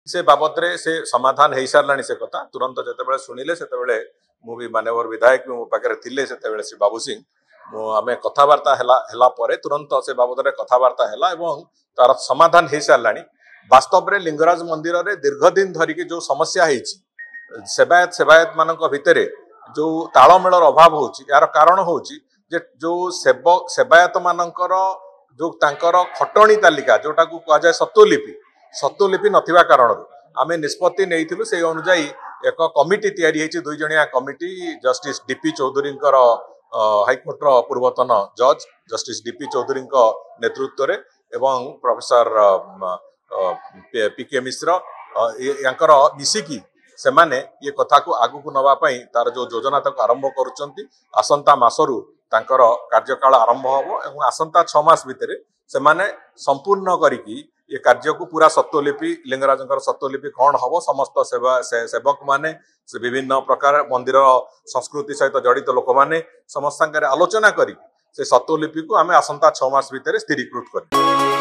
से बाबद से समाधान हो सारे से कथा तुरंत जिते शुणिले से भी मानवर विधायक भी मो पाखे थे से श्री बाबू सिंह आम कथबार्ता तुरंत से बाबद में कथबार्ता है तार समाधान हो सारे वास्तव में लिंगराज मंदिर में दीर्घ दिन धरिकी जो समस्या होती सेवायत सेवायत मान भितर जो तालमेलर अभाव हो यार कारण हूँ जो सेवायत मानकर जो तांकर खटणी तालिका जोटा को कहुए सत्वलिपि नथिबा कारण आमे निष्पत्ति नहीं से अनुजाई एक कमिटी तैयारी दुई जणिया कमिटी जस्टिस डीपी चौधरी हाईकोर्टर पूर्वतन जज जस्टिस डीपी चौधरी नेतृत्व रे एवं प्रोफेसर पीके मिश्र यांकर मिसिकी से माने ये कथा को आगु को नवा पई तार जो योजना तक आरंभ करुचंती आसंता मासरु तांकर कार्यकाल आरंभ होबो एवं आसंता 6 मास भितरे से माने संपूर्ण करिकी ये कार्य को पूरा सत्वलिपि लिंगराज सत्वलिपि कौन हम समस्त सेवक माने से विभिन्न प्रकार मंदिर संस्कृति सहित जड़ित लोक मैंने समस्त आलोचना करी से सत्वलिपि को आम आसंता 6 मास भितर स्थिरीकृत कर।